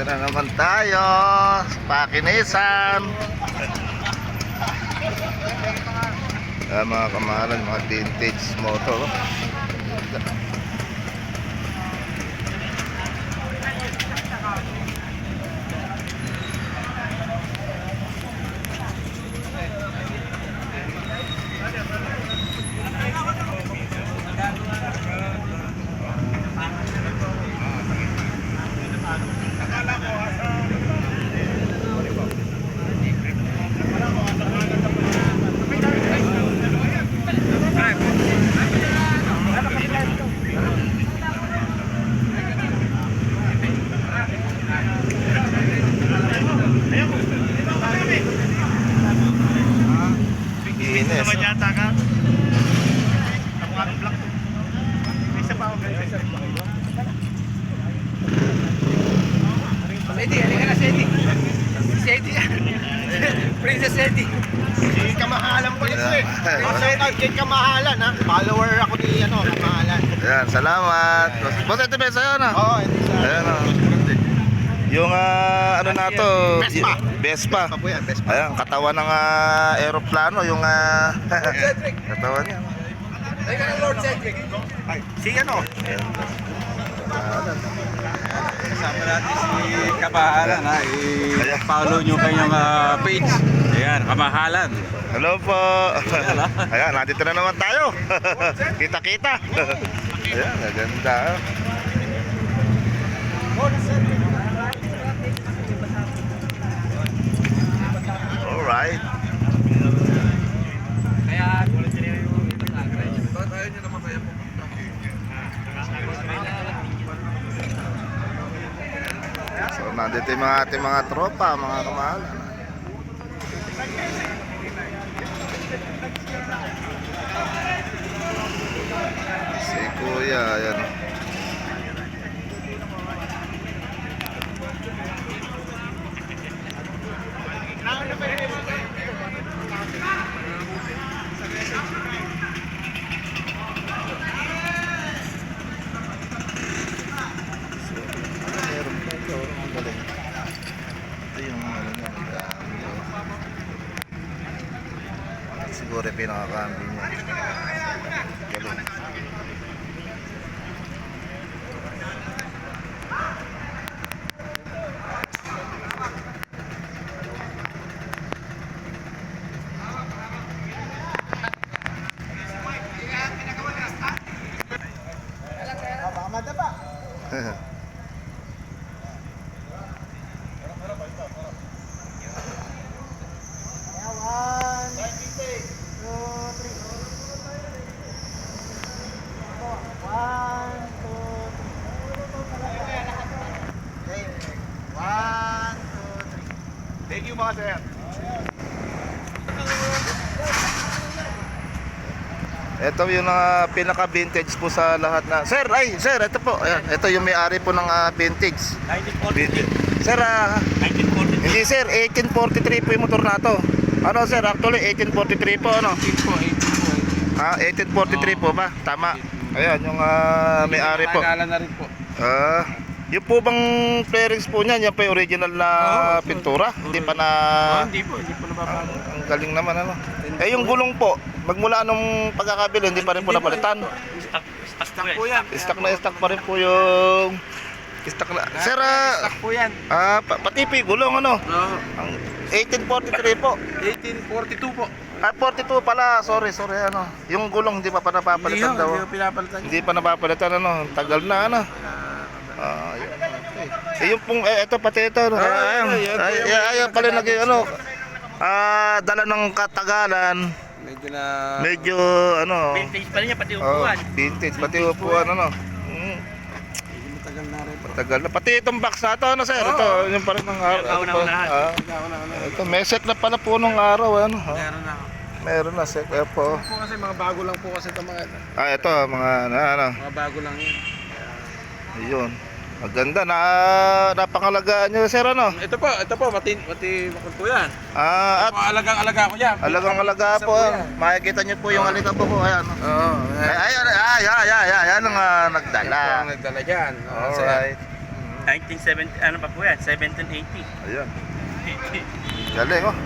Dito na naman tayo sa Pakinisan. Mga kamahalan, mga vintage motor. Inis. Naman yata ka. Ang black. Isa pa ako ganyan. Sedi, halika na Sedi. Sedi yan. Princess Sedi. Si Kamahalan po ito eh. Shoutout kay Kamahalan ha. Follower ako ni Kamahalan. Ayan, salamat. Boss, ito ba sa'yo na? Oo, ito sa... Ayan o. Yung ano na to, Vespa. Vespa. Vespa po yan, Vespa. Ayan, katawan ng aeroplano, yung katawan niya. Halika na Lord Cedric. Si ano? Ayan. Kasama natin si Kamahalan ha. I-follow nyo kanyang page. Ayan, Kamahalan. Hello po. Ayan, nandito na naman tayo. Kita-kita. Ayan, maganda. Alright. Kaya, So, nandito yung mga ating mga tropa, mga kamahalan. Si Kuya, ayan. Meron pa ito, ang galing. Ito yung ano niya, ang dami. Siguro yung pinakakambing niya. Galing. Baka madaba. One, two, three. One, two, three. Okay. One, two, three. Thank you mga sir. Ito yung pinaka-vintage po sa lahat na. Sir, sir, ito po. Ayan, ito yung may-ari po ng vintage. 1943. Sir, 1943. hindi sir, 1843 po yung motor na to. Ano sir, actually 1843 po ano? 1843 po ba? Tama. Ayan, yung may-ari po. Naalala na rin po. Yung po bang fairings po niyan, yan pa yung original na pintura? Hindi pa na... Hindi po nababago. Ang galing naman ano. Yung gulong po, magmula nung pagkakabili, hindi pa rin po napalitan. Stock po yan. Stock pa rin po yung... Stock na. Sir, Stock po yan. pati po yung gulong ano? Oo. Ang 1843 po. 1842 po. 42 pala, sorry ano. Yung gulong hindi pa napapalitan daw. Hindi pinapalitan. Hindi pa napapalitan ano. Tagal na ano. Yun, okay. Yung pong ito pati ito ano. Ayan pala naging ano. Dala ng katagalan. Medyo ano. vintage pa rin niya, pati upuan. Vintage pati upuan ano. Matagal na rin po. Tagal na. Pati itong box na ito ano sir. Ito yung parang ng araw. Ito may set na pala po nung araw ano. Meron na. Meron na set po. Po kasi mga bago lang po kasi ito mga Ito mga ano. mga bago lang yun. Ayun. Maganda na napakalagaan niyo sir ano. Ito po mati makul po yan. At Alagang-alaga ko yan. alaga po. Makikita niyo po yung alikabo po ayan. Oo. Ay ang nagdala. Ito ang nagdala dyan. Alright. 1970, ano pa po yan? 1780. Ayan. Galing oh.